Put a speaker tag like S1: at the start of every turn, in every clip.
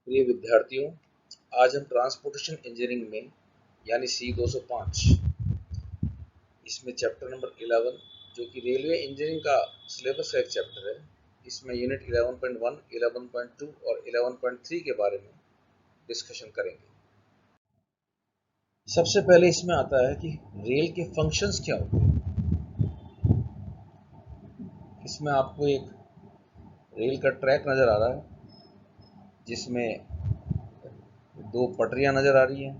S1: प्रिय विद्यार्थियों, आज हम ट्रांसपोर्टेशन इंजीनियरिंग में यानी C 205 इसमें चैप्टर नंबर 11 जो कि रेलवे इंजीनियरिंग का सिलेबस का एक चैप्टर है, इसमें यूनिट 11.1, 11.2 और 11.3 के बारे में डिस्कशन करेंगे। सबसे पहले इसमें आता है कि रेल के फंक्शंस क्या होते हैं। इसमें आपको एक रेल का ट्रैक नज़र आ रहा है जिसमें दो पटरियां नज़र आ रही हैं,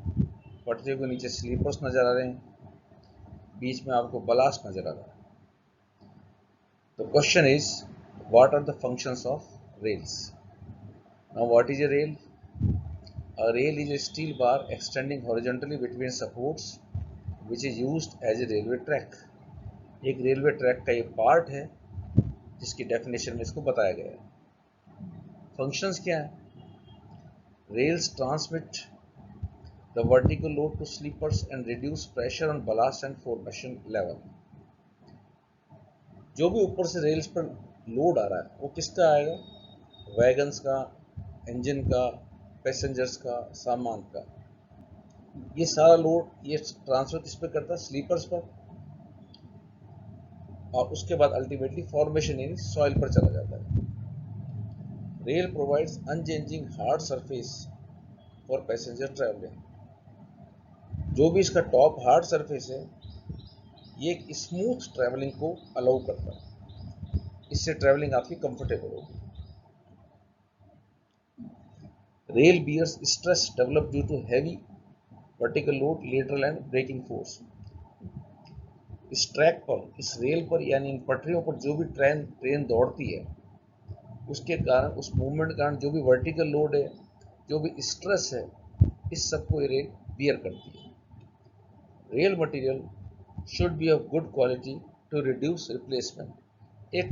S1: पटरियों के नीचे स्लीपर्स नज़र आ रहे हैं, बीच में आपको बलास्ट नज़र आ रहा है। The question is, what are the functions of rails? Now, what is a rail? A rail is a steel bar extending horizontally between supports, which is used as a railway track. एक railway track का ये part है जिसकी definition में इसको बताया गया है। फंक्शंस क्या है? Rails transmit the vertical load to sleepers and reduce pressure on ballast and formation level. जो भी ऊपर से रेल्स पर लोड आ रहा है वो किसका आएगा? वैगन्स का, इंजन का, पैसेंजर्स का, सामान का। ये सारा लोड ये ट्रांसफर किस पे करता है? स्लीपर्स पर, और उसके बाद अल्टीमेटली फॉर्मेशन यानी सॉइल पर चला जाता है। Rail provides unchanging hard surface for passenger travelling. जो भी इसका टॉप हार्ड सरफेस है ये एक स्मूथ ट्रैवलिंग को अलाउ करता है, इससे ट्रैवलिंग आपकी कंफर्टेबल होगी। Rail bears stress develop due to heavy vertical load, lateral and braking force. इस ट्रैक पर, इस रेल पर यानी इन पटरियों पर जो भी ट्रेन दौड़ती है उसके कारण, उस मूवमेंट के कारण जो भी वर्टिकल लोड है, जो भी स्ट्रेस है, इस सबको ये रेल बियर करती है। Rail material should be of good quality to reduce replacement. एक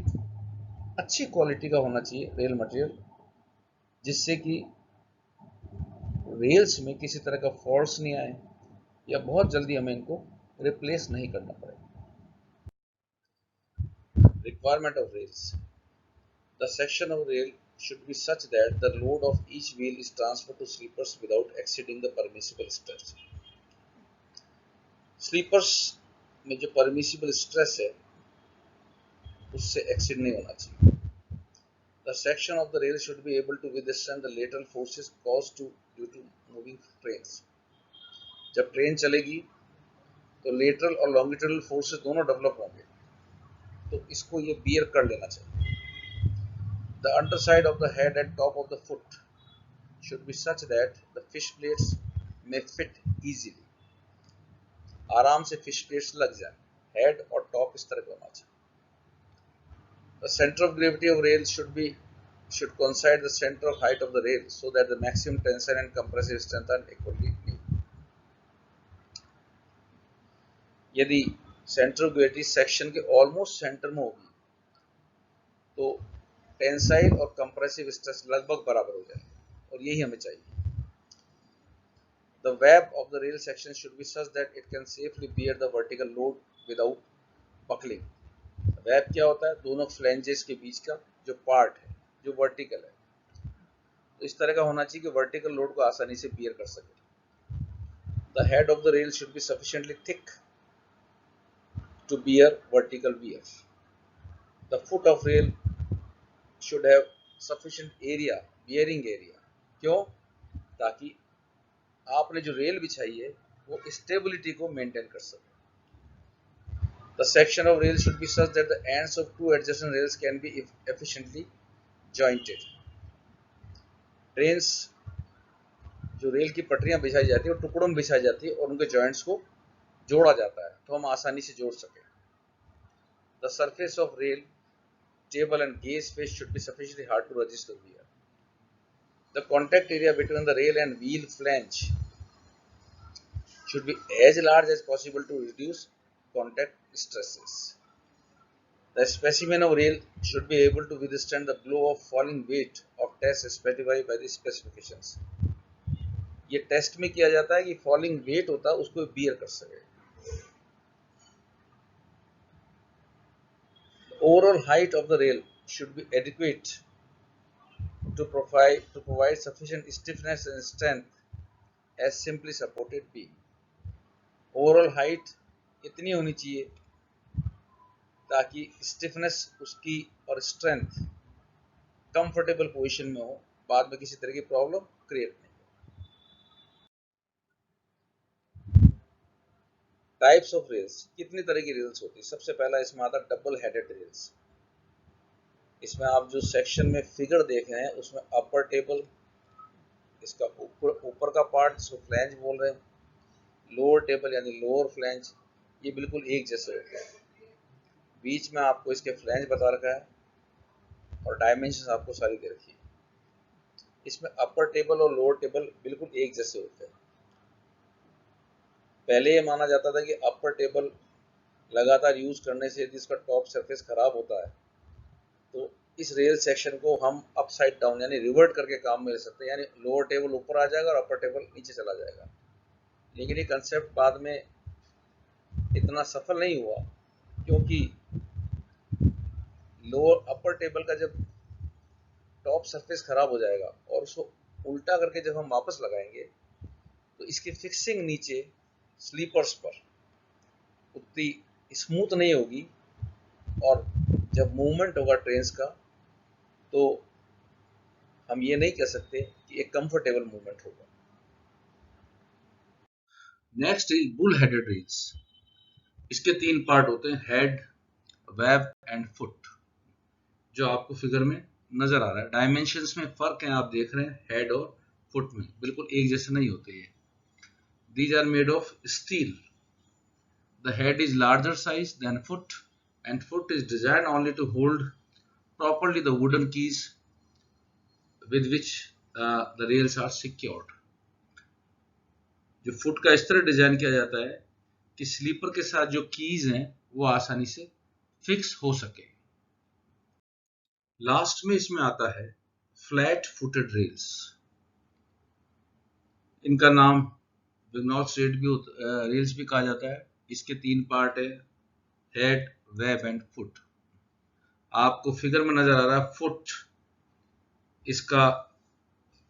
S1: अच्छी क्वालिटी का होना चाहिए रेल मटेरियल, जिससे कि रेल्स में किसी तरह का फॉल्ट्स नहीं आए या बहुत जल्दी हमें इनको रिप्लेस नहीं करना पड़े। Requirement of rails. The section of rail should be such that the load of each wheel is transferred to sleepers without exceeding the permissible stress. Sleepers में जो परमिसिबल स्ट्रेस है उससे एक्सीड नहीं होना चाहिए। The section of the rail should be able to withstand the lateral forces caused due to moving trains. जब train चलेगी तो लेटरल और लॉन्गिट्यूडल फोर्सेस दोनों डेवलप होंगे, तो इसको ये बियर कर लेना चाहिए। The underside of the head and top of the foot should be such that the fish plates may fit easily. आराम से फिश प्लेट्स लग जाए। हेड और टॉप इस तरह का होना चाहिए। The center of gravity of rail should coincide the center of height of the rail so that the maximum tensile and compressive strength are equally new. यदि सेंटर ऑफ ग्रेविटी सेक्शन के almost centre में होगी तो tensile और compressive stress लगभग बराबर हो जाएंगे, और यही हमें चाहिए। The web of the rail section should be such that it can safely bear the vertical load without buckling. Web क्या होता है? दोनों फ्लैंजेस के बीच का जो पार्ट है जो वर्टिकल है, तो इस तरह का होना चाहिए कि वर्टिकल लोड को आसानी से बियर कर सके। The head of the rail should be sufficiently thick to bear vertical wear. The foot of rail should have sufficient area, bearing area. क्यों? ताकि आपने जो रेल बिछाई है वो स्टेबिलिटी को मेंटेन कर सके। The section of rail should be such that the ends of two adjacent rails can be efficiently jointed. Trains जो रेल की पटरियां बिछाई जाती है वो टुकड़ों में बिछाई जाती है और उनके जॉइंट्स को जोड़ा जाता है तो हम आसानी से जोड़ सकें। The surface of rail table and gauge space should be sufficiently hard to resist the wear. The contact area between the rail and wheel flange should be as large as possible to reduce contact stresses. The specimen of rail should be able to withstand the blow of falling weight of test specified by the specifications. ये test में किया जाता है कि falling wait होता है उसको beer कर सके। The overall height of the rail should be adequate provide sufficient stiffness and strength as simply supported beam. Overall height इतनी होनी चाहिए ताकि स्टिफनेस उसकी और स्ट्रेंथ कंफर्टेबल पोजीशन में हो, बाद में किसी तरह की प्रॉब्लम क्रिएट नहीं हो। टाइप्स ऑफ रेल्स, कितनी तरह की रेल्स होती है? सबसे पहला इसमें आता है डबल हेडेड रेल्स। इसमें आप जो सेक्शन में फिगर देख रहे हैं उसमें अपर टेबल, इसका ऊपर का पार्ट जिसको फ्लैंज बोल रहे हैं, लोअर टेबल यानी लोअर फ्लैंज, ये बिल्कुल एक जैसे होते हैं। बीच में आपको इसके फ्लैंज बता रखा है और डायमेंशंस आपको सारी दे रखी है। इसमें अपर टेबल और लोअर टेबल बिल्कुल एक जैसे होते हैं। पहले ये माना जाता था कि अपर टेबल लगातार यूज करने से यदि इसका टॉप सरफेस खराब होता है तो इस रेल सेक्शन को हम अपसाइड डाउन यानी रिवर्ट करके काम में ले सकते हैं, यानी लोअर टेबल ऊपर आ जाएगा और अपर टेबल नीचे चला जाएगा। लेकिन ये कंसेप्ट बाद में इतना सफल नहीं हुआ, क्योंकि लोअर अपर टेबल का जब टॉप सरफेस खराब हो जाएगा और उसको उल्टा करके जब हम वापस लगाएंगे तो इसकी फिक्सिंग नीचे स्लीपर्स पर उतनी स्मूथ नहीं होगी, और जब मूवमेंट होगा ट्रेन्स का तो हम ये नहीं कह सकते कि एक कंफर्टेबल मूवमेंट होगा। Next is bull headed rails. इसके 3 पार्ट होते हैं, हेड, वेब एंड फुट, जो आपको फिगर में नजर आ रहा है। डायमेंशंस में फर्क है, आप देख रहे हैं, हेड और फुट में बिल्कुल एक जैसे नहीं होते ये। These are made of steel. The head is larger size than foot, and foot is designed only to hold properly the wooden keys with which the rails are secured. जो foot का इस तरह डिजाइन किया जाता है कि sleeper के साथ जो कीज हैं वो आसानी से फिक्स हो सके। लास्ट में इसमें आता है फ्लैट फुटेड रेल्स। इनका नाम विग्नॉल्स रेल्स भी कहा जाता है। इसके 3 पार्ट है, हेड, वेब एंड फुट। आपको फिगर में नजर आ रहा है फुट इसका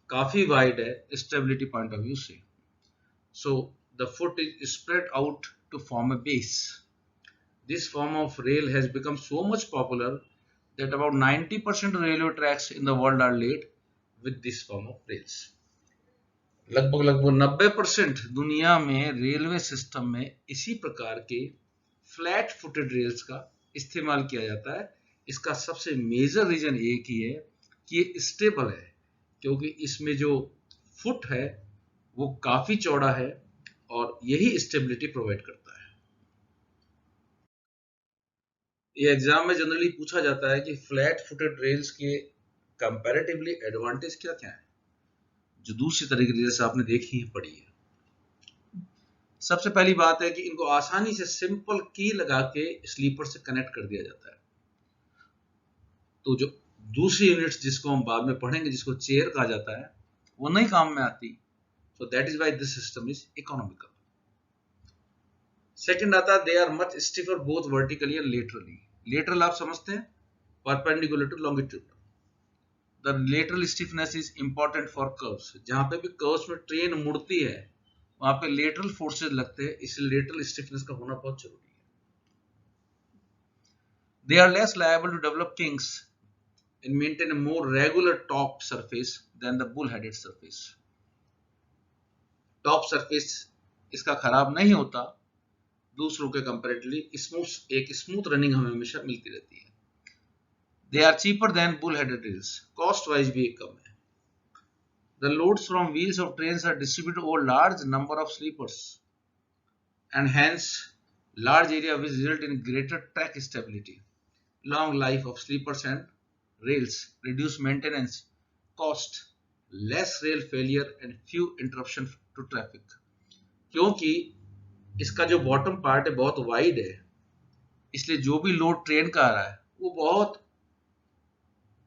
S1: काफी वाइड है स्टेबिलिटी पॉइंट ऑफ व्यू से। So the foot is spread out to form a base. This form of rail has become so much popular that about 90% railway tracks in the world are laid with this form of rails. लगभग 90% दुनिया में railway system में इसी प्रकार के flat footed rails का इस्तेमाल किया जाता है। इसका सबसे मेजर रीजन एक ही है कि ये स्टेबल है, क्योंकि इसमें जो फुट है वो काफी चौड़ा है और यही स्टेबिलिटी प्रोवाइड करता है। ये एग्जाम में जनरली पूछा जाता है कि फ्लैट फुटेड रेल्स के कंपैरेटिवली एडवांटेज क्या क्या है, जो दूसरी तरह की रेल्स आपने देखी है, पढ़ी है। सबसे पहली बात है कि इनको आसानी से सिंपल की लगा के स्लीपर से कनेक्ट कर दिया जाता है। तो जो दूसरी यूनिट्स जिसको हम बाद में पढ़ेंगे, जिसको चेयर कहा जाता है, वो नहीं काम में आती। So that is why this system is economical. Second आता है, they are much stiffer both vertically and laterally. Lateral आप समझते हैं, perpendicular to longitude. The lateral stiffness is important for curves. जहां पे भी कर्व्स में ट्रेन मुड़ती है वहां पे लेटरल फोर्सेज लगते हैं, इसलिए लेटरल स्टिफनेस का होना बहुत जरूरी है। They are less liable to develop kinks and maintain a more regular top surface than the bull-headed surface. Top surface इसका खराब नहीं होता, दूसरों के कंपैरेटिवली एक स्मूथ रनिंग हमें हमेशा मिलती रहती है। They are cheaper than bull-headed rails. Cost wise भी एक कम है। The loads from wheels of trains are distributed over large number of sleepers, and hence large area which result in greater track stability. Long life of sleepers and rails, reduce maintenance cost, less rail failure and few interruption to traffic. क्योंकि इसका जो bottom part है बहुत wide है, इसलिए जो भी load train का आ रहा है वो बहुत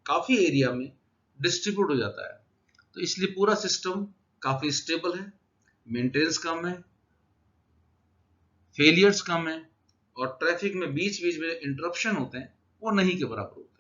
S1: काफी एरिया में डिस्ट्रीब्यूट हो जाता है। तो इसलिए पूरा सिस्टम काफी स्टेबल है, मेंटेनेंस कम है, फेलियर्स कम है, और ट्रैफिक में बीच बीच में इंटरप्शन होते हैं वो नहीं के बराबर होते हैं।